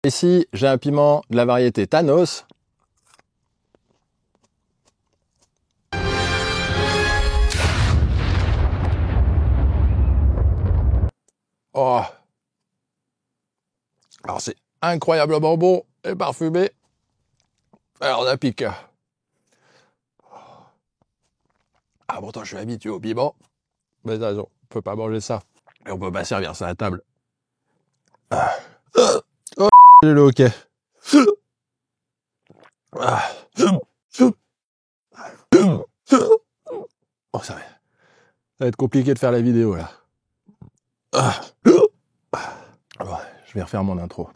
Ici, j'ai un piment de la variété Thanos. Oh. Alors c'est incroyablement bon et parfumé. Alors ça pique. Ah pourtant je suis habitué au piment. Mais t'as raison, on peut pas manger ça. Et on peut pas servir ça à table. Oh, j'ai le hoquet. Oh, ça va être compliqué de faire la vidéo là. Bon, je vais refaire mon intro.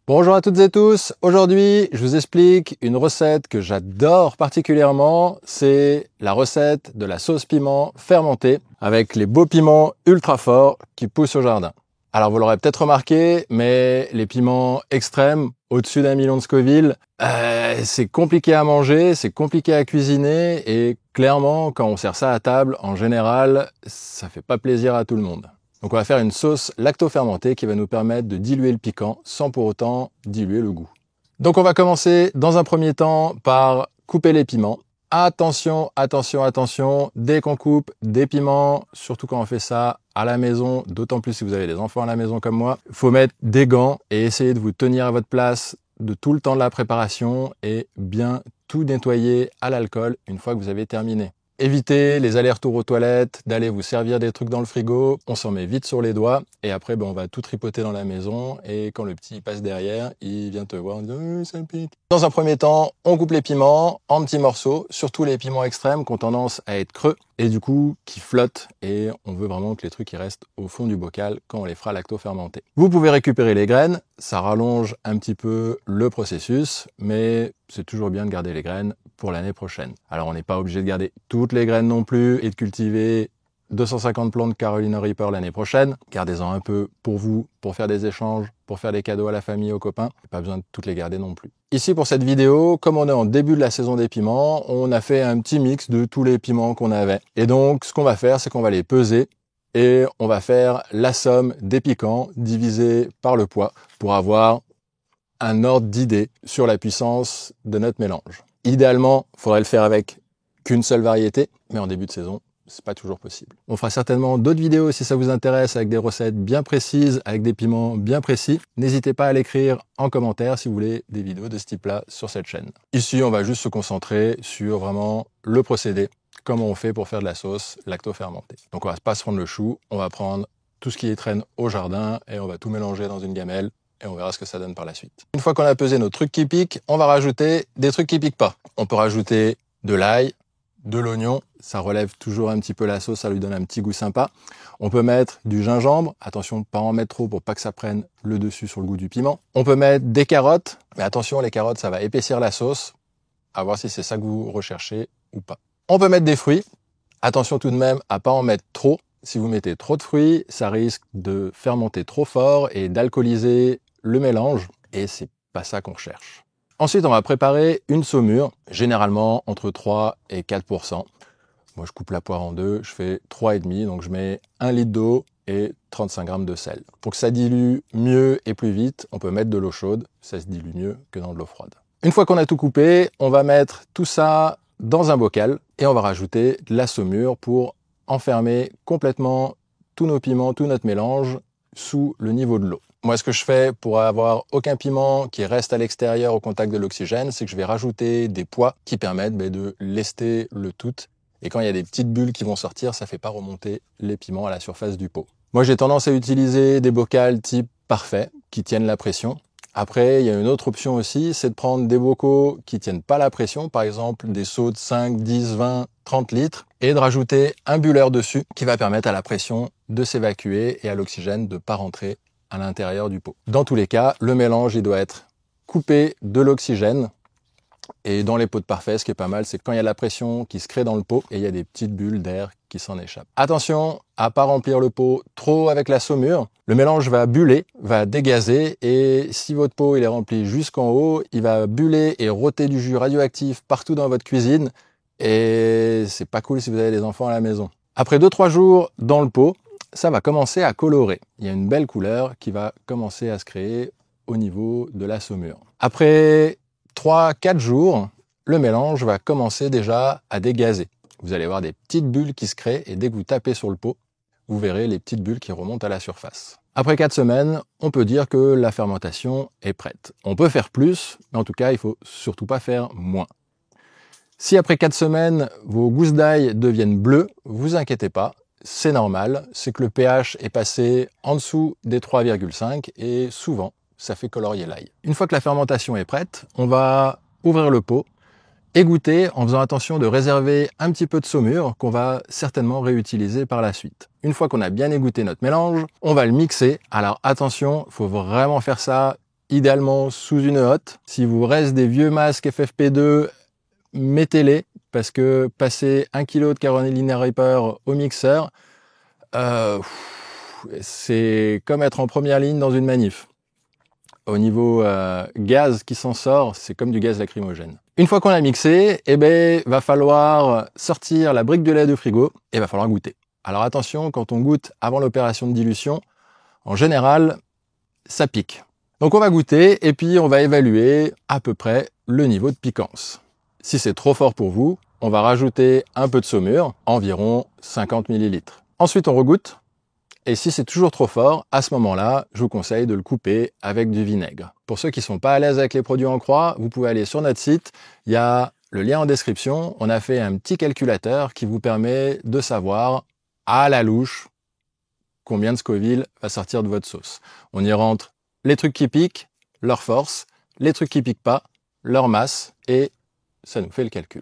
Bonjour à toutes et tous, aujourd'hui je vous explique une recette que j'adore particulièrement, c'est la recette de la sauce piment fermentée avec les beaux piments ultra forts qui poussent au jardin. Alors vous l'aurez peut-être remarqué, mais les piments extrêmes, au-dessus d'1 million de Scoville, c'est compliqué à manger, c'est compliqué à cuisiner et clairement quand on sert ça à table, en général, ça fait pas plaisir à tout le monde. Donc on va faire une sauce lacto-fermentée qui va nous permettre de diluer le piquant sans pour autant diluer le goût. Donc on va commencer dans un premier temps par couper les piments. Attention, attention, attention, dès qu'on coupe des piments, surtout quand on fait ça à la maison, d'autant plus si vous avez des enfants à la maison comme moi, il faut mettre des gants et essayer de vous tenir à votre place de tout le temps de la préparation et bien tout nettoyer à l'alcool une fois que vous avez terminé. Évitez les allers-retours aux toilettes, d'aller vous servir des trucs dans le frigo, on s'en met vite sur les doigts et après on va tout tripoter dans la maison et quand le petit passe derrière, il vient te voir en disant ça pique. Dans un premier temps, on coupe les piments en petits morceaux, surtout les piments extrêmes qui ont tendance à être creux et du coup qui flottent et on veut vraiment que les trucs restent au fond du bocal quand on les fera lacto-fermenter. Vous pouvez récupérer les graines, ça rallonge un petit peu le processus, mais c'est toujours bien de garder les graines pour l'année prochaine. Alors on n'est pas obligé de garder toutes les graines non plus et de cultiver 250 plants de Carolina Reaper l'année prochaine. Gardez-en un peu pour vous, pour faire des échanges, pour faire des cadeaux à la famille, aux copains. Pas besoin de toutes les garder non plus. Ici pour cette vidéo, comme on est en début de la saison des piments, on a fait un petit mix de tous les piments qu'on avait. Et donc ce qu'on va faire, c'est qu'on va les peser et on va faire la somme des piquants divisé par le poids pour avoir un ordre d'idée sur la puissance de notre mélange. Idéalement, il faudrait le faire avec qu'une seule variété, mais en début de saison, c'est pas toujours possible. On fera certainement d'autres vidéos si ça vous intéresse avec des recettes bien précises, avec des piments bien précis. N'hésitez pas à l'écrire en commentaire si vous voulez des vidéos de ce type-là sur cette chaîne. Ici, on va juste se concentrer sur vraiment le procédé, comment on fait pour faire de la sauce lacto-fermentée. Donc on va pas se prendre le chou, on va prendre tout ce qui traîne au jardin et on va tout mélanger dans une gamelle et on verra ce que ça donne par la suite. Une fois qu'on a pesé nos trucs qui piquent, on va rajouter des trucs qui piquent pas. On peut rajouter de l'ail, de l'oignon, ça relève toujours un petit peu la sauce, ça lui donne un petit goût sympa. On peut mettre du gingembre, attention de pas en mettre trop pour pas que ça prenne le dessus sur le goût du piment. On peut mettre des carottes, mais attention les carottes ça va épaissir la sauce, à voir si c'est ça que vous recherchez ou pas. On peut mettre des fruits, attention tout de même à pas en mettre trop. Si vous mettez trop de fruits, ça risque de fermenter trop fort et d'alcooliser le mélange et c'est pas ça qu'on recherche. Ensuite, on va préparer une saumure, généralement entre 3 et 4%. Moi, je coupe la poire en deux, je fais 3,5, donc je mets 1 litre d'eau et 35 grammes de sel. Pour que ça dilue mieux et plus vite, on peut mettre de l'eau chaude, ça se dilue mieux que dans de l'eau froide. Une fois qu'on a tout coupé, on va mettre tout ça dans un bocal et on va rajouter de la saumure pour enfermer complètement tous nos piments, tout notre mélange sous le niveau de l'eau. Moi, ce que je fais pour avoir aucun piment qui reste à l'extérieur au contact de l'oxygène, c'est que je vais rajouter des poids qui permettent de lester le tout. Et quand il y a des petites bulles qui vont sortir, ça fait pas remonter les piments à la surface du pot. Moi, j'ai tendance à utiliser des bocals type parfait, qui tiennent la pression. Après, il y a une autre option aussi, c'est de prendre des bocaux qui tiennent pas la pression, par exemple des seaux de 5, 10, 20, 30 litres, et de rajouter un bulleur dessus qui va permettre à la pression de s'évacuer et à l'oxygène de pas rentrer à l'intérieur du pot. Dans tous les cas, le mélange il doit être coupé de l'oxygène. Et dans les pots de parfait, ce qui est pas mal, c'est quand il y a la pression qui se crée dans le pot et il y a des petites bulles d'air qui s'en échappent. Attention à pas remplir le pot trop avec la saumure. Le mélange va buller, va dégazer et si votre pot il est rempli jusqu'en haut, il va buller et rôter du jus radioactif partout dans votre cuisine et c'est pas cool si vous avez des enfants à la maison. Après 2-3 jours dans le pot, ça va commencer à colorer. Il y a une belle couleur qui va commencer à se créer au niveau de la saumure. Après 3-4 jours, le mélange va commencer déjà à dégazer. Vous allez voir des petites bulles qui se créent et dès que vous tapez sur le pot, vous verrez les petites bulles qui remontent à la surface. Après 4 semaines, on peut dire que la fermentation est prête. On peut faire plus, mais en tout cas, il faut surtout pas faire moins. Si après 4 semaines, vos gousses d'ail deviennent bleues, vous inquiétez pas, c'est normal, c'est que le pH est passé en dessous des 3,5 et souvent, ça fait colorier l'ail. Une fois que la fermentation est prête, on va ouvrir le pot et goûter en faisant attention de réserver un petit peu de saumure qu'on va certainement réutiliser par la suite. Une fois qu'on a bien égoutté notre mélange, on va le mixer. Alors attention, il faut vraiment faire ça idéalement sous une hotte. Si vous reste des vieux masques FFP2, mettez-les parce que passer 1 kg de Carolina Reaper au mixeur, c'est comme être en première ligne dans une manif. Au niveau gaz qui s'en sort, c'est comme du gaz lacrymogène. Une fois qu'on a mixé, va falloir sortir la brique de lait du frigo et va falloir goûter. Alors attention, quand on goûte avant l'opération de dilution, en général, ça pique. Donc on va goûter et puis on va évaluer à peu près le niveau de piquance. Si c'est trop fort pour vous, on va rajouter un peu de saumure, environ 50 ml. Ensuite on regoute. Et si c'est toujours trop fort, à ce moment-là, je vous conseille de le couper avec du vinaigre. Pour ceux qui ne sont pas à l'aise avec les produits en croix, vous pouvez aller sur notre site. Il y a le lien en description. On a fait un petit calculateur qui vous permet de savoir à la louche combien de Scoville va sortir de votre sauce. On y rentre les trucs qui piquent, leur force, les trucs qui piquent pas, leur masse, et ça nous fait le calcul.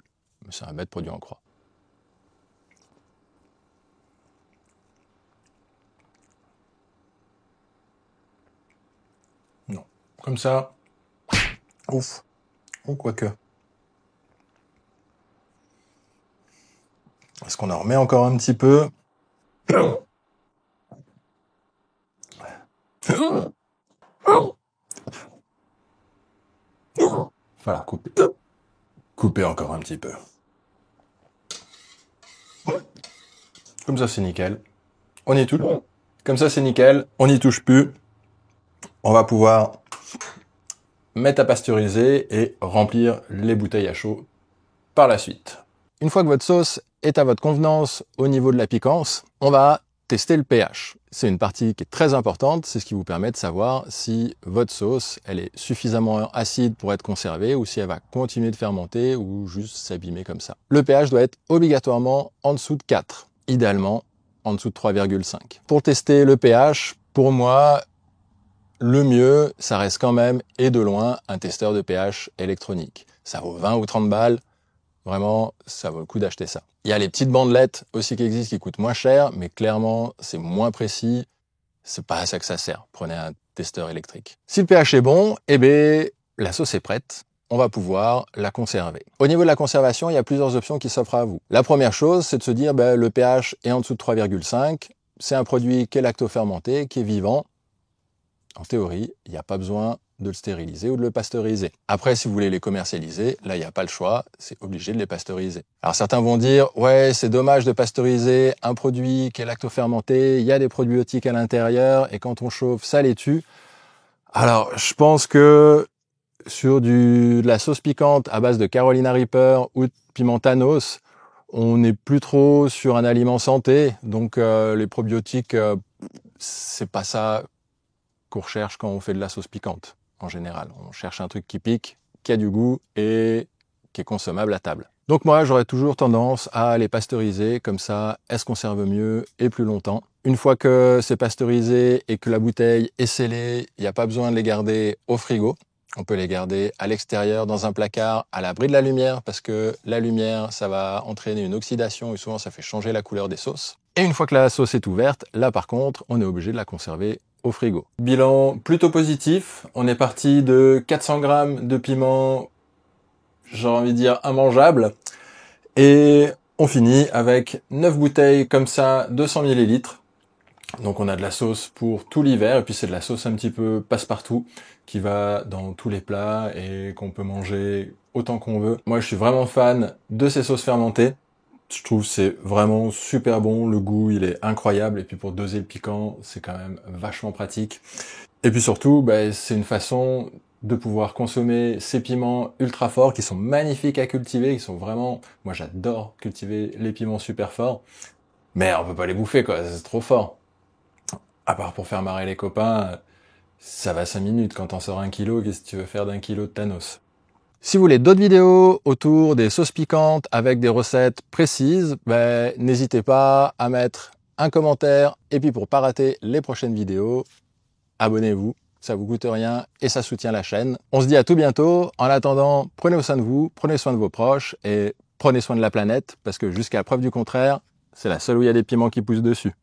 C'est un bête produit en croix. Non. Comme ça, ouf. Ou quoique. Est-ce qu'on en remet encore un petit peu? Voilà, couper. Couper encore un petit peu. Comme ça, c'est nickel. On y touche. Comme ça, c'est nickel. On n'y touche plus. On va pouvoir mettre à pasteuriser et remplir les bouteilles à chaud par la suite. Une fois que votre sauce est à votre convenance au niveau de la piquance, on va tester le pH. C'est une partie qui est très importante, c'est ce qui vous permet de savoir si votre sauce elle est suffisamment acide pour être conservée ou si elle va continuer de fermenter ou juste s'abîmer comme ça. Le pH doit être obligatoirement en dessous de 4, idéalement en dessous de 3,5. Pour tester le pH, pour moi, le mieux, ça reste quand même, et de loin, un testeur de pH électronique. Ça vaut 20 ou 30 balles. Vraiment, ça vaut le coup d'acheter ça. Il y a les petites bandelettes aussi qui existent, qui coûtent moins cher, mais clairement, c'est moins précis. C'est pas à ça que ça sert. Prenez un testeur électrique. Si le pH est bon, la sauce est prête. On va pouvoir la conserver. Au niveau de la conservation, il y a plusieurs options qui s'offrent à vous. La première chose, c'est de se dire, le pH est en dessous de 3,5. C'est un produit qui est lactofermenté, qui est vivant. En théorie, il n'y a pas besoin de le stériliser ou de le pasteuriser. Après, si vous voulez les commercialiser, là, il n'y a pas le choix, c'est obligé de les pasteuriser. Alors certains vont dire, ouais, c'est dommage de pasteuriser un produit qui est lactofermenté, il y a des probiotiques à l'intérieur, et quand on chauffe, ça les tue. Alors, je pense que sur de la sauce piquante à base de Carolina Reaper ou de piment Thanos, on n'est plus trop sur un aliment santé, donc les probiotiques, c'est pas ça qu'on recherche quand on fait de la sauce piquante, en général. On cherche un truc qui pique, qui a du goût et qui est consommable à table. Donc moi, j'aurais toujours tendance à les pasteuriser, comme ça, elles se conservent mieux et plus longtemps. Une fois que c'est pasteurisé et que la bouteille est scellée, il n'y a pas besoin de les garder au frigo. On peut les garder à l'extérieur, dans un placard, à l'abri de la lumière, parce que la lumière, ça va entraîner une oxydation et souvent ça fait changer la couleur des sauces. Et une fois que la sauce est ouverte, là par contre, on est obligé de la conserver au frigo. Bilan plutôt positif. On est parti de 400 grammes de piment, j'ai envie de dire immangeable. Et on finit avec 9 bouteilles comme ça, 200 ml. Donc on a de la sauce pour tout l'hiver. Et puis c'est de la sauce un petit peu passe-partout qui va dans tous les plats et qu'on peut manger autant qu'on veut. Moi je suis vraiment fan de ces sauces fermentées. Je trouve que c'est vraiment super bon, le goût il est incroyable et puis pour doser le piquant c'est quand même vachement pratique. Et puis surtout c'est une façon de pouvoir consommer ces piments ultra forts qui sont magnifiques à cultiver, qui sont vraiment... Moi j'adore cultiver les piments super forts, mais on peut pas les bouffer quoi, c'est trop fort. À part pour faire marrer les copains, ça va 5 minutes, quand t'en sors 1 kilo, qu'est-ce que tu veux faire d'1 kilo de Thanos? Si vous voulez d'autres vidéos autour des sauces piquantes avec des recettes précises, n'hésitez pas à mettre un commentaire. Et puis pour pas rater les prochaines vidéos, abonnez-vous, ça vous coûte rien et ça soutient la chaîne. On se dit à tout bientôt. En attendant, prenez soin de vous, prenez soin de vos proches et prenez soin de la planète parce que jusqu'à preuve du contraire, c'est la seule où il y a des piments qui poussent dessus.